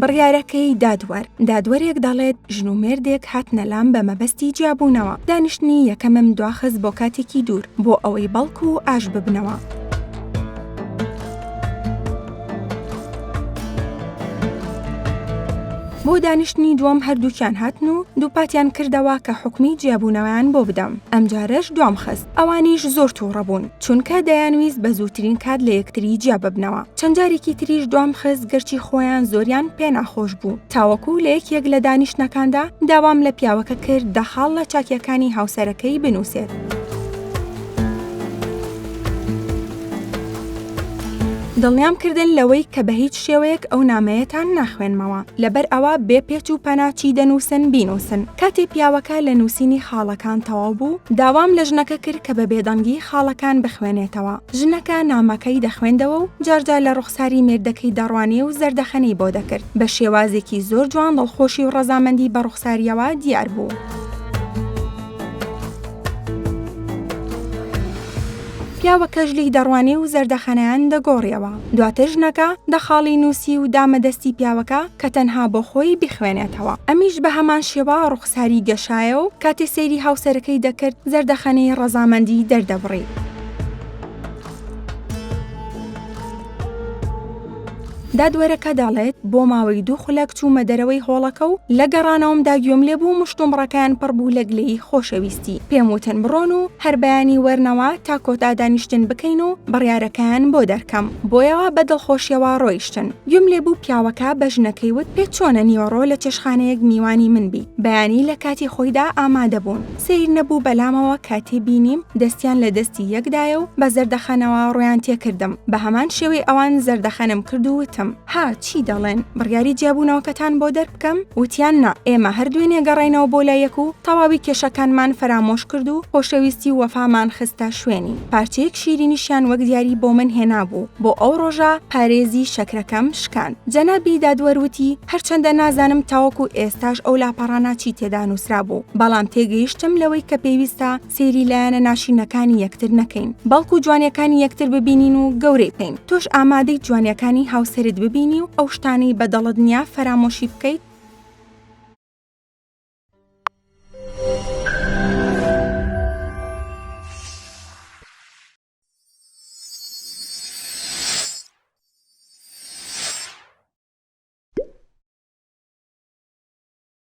بڕیارەکەی دادوەرێک دەڵێت ژن و مێردێک هاتنە لام بە مەبەستی جیابوونەوە. دانیشتنی یەکەمم دواخست بۆ کاتێکی دوور بۆ ئەوەی بەڵک و ئاش ببنەوە. بۆ دانیشتنی دووەم هەردووکیان هاتن و دووپاتیان کردەوە کە حکمی جیابوونەوەیان بۆ بدەم. ئەمجارەش دوام خست. ئەوانیش زۆر تووڕەبوون چونکە دەیانویست بە زووترین کات لە یەکتری جیا ببنەوە. چەند جارێکی تریش دوام خست گەرچی خۆیان زۆریان پێ ناخۆش بوو. تاوەکو لە یەکێک لە دانیشتنەکاندا داوام لە پیاوەکە کرد دەخاڵ لە چاکیەکانی هاوسەرەکەی بنووسێت. دڵنیام کردن لەوەی کە بە هیچ شێوەیەک ئەو نامەیەتان ناخوێنمەوە لەبەر ئەوە بێ پێچ و پەناچی دەنووسن بینووسن. کاتێ پیاوەکە لە نووسینی خاڵەکان تەواو بوو داوام لە ژنەکە کرد کە بە بێدەنگی خاڵەکان بخوێنێتەوە. ژنەکە نامەکەی دەخوێندەوە و جارجار لە ڕوخساری مێردەکەی دەڕوانێ و زەردەخەنەی بۆ دەکرد. بە شێوازێکی زۆر جوان دڵخۆشی و ڕەزامەندی بە ڕوخساریەوە دیار بوو. پیاوەکەش لی دەڕوانێ و زەردەخەنەیان دەگۆڕیەوە. دواتر ژنەکە دەخاڵی نووسی و دامەدەستی پیاوەکە کە تەنها بۆ خۆی بخوێنێتەوە. ئەمیش بە هەمان شێوە ڕوخساری گەشایە و کاتێ سەیری هاوسەرەکەی دەکرد زەردەخەنەی ڕەزامەندی دەردەبڕی. دادوەرەکە دەڵێت بۆ ماوەی 2 خولەک چوومە دەرەوەی هۆڵەکە و لە گەڕانەوەمدا گوێم لێ بوو مشتومڕەکان پڕ بوو لە گلەی خۆشەویستی. پێم وتن بڕۆن و هەر بەیانی وەرنەوە تا کۆتا دانیشتن بکەین و بڕیارەکان بۆ دەرکەم. بۆیەوە بە دڵخۆشیەوە ڕۆیشتن. گوێم لێ بوو پیاوەکە بە ژنەکەی وت پێت چۆنە نیوەڕۆ لە چێشخانەیەک میوانی من بی. بەیانی لە کاتی خۆیدا ئامادە بوون. سیر نەبوو بەلامەوە کاتێ بینیم دەستیان لە دەستی یەکدایە و بە زەردەخەنەوە ڕۆیان تێکردم. بە هەمان شێوەی ئەوان زەردەخەنم کرد و وتم ها چی دەڵێن بڕیاری جیابوونەوەکەتان بۆ دەربکەم؟ وتیان نا ئێمە هەردوێنێ گەڕینەوە بۆ لایەک و تەواوی کێشەکانمان فەرامۆش کرد و خۆشەویستی و وەفامان خستە شوێنی. پارچەیەک شیرینیشیان وەک دیاری بۆ من هێنابوو. بۆ ئەو ڕۆژە پارێزی شەکرەکەم شکاند. جەنابی دادوەروتی هەرچەندە نازانم تاوەکو ئێستاش ئەو لاپەڕانە چی تێدا نووسرا بوو. بەڵام تێگەیشتم لەوەی کە پێویستە سێری لایەنە ناشینەکانی یەکتر نەکەین. بەڵکو جوانیەکانی یەکتر ببینین و گەورەی بکەین. تۆش ئامادەی جوانیەکانی هاوسەرت ببینی و ئەو شتانی بەدەڵت نییە فەرامۆشی بکەیت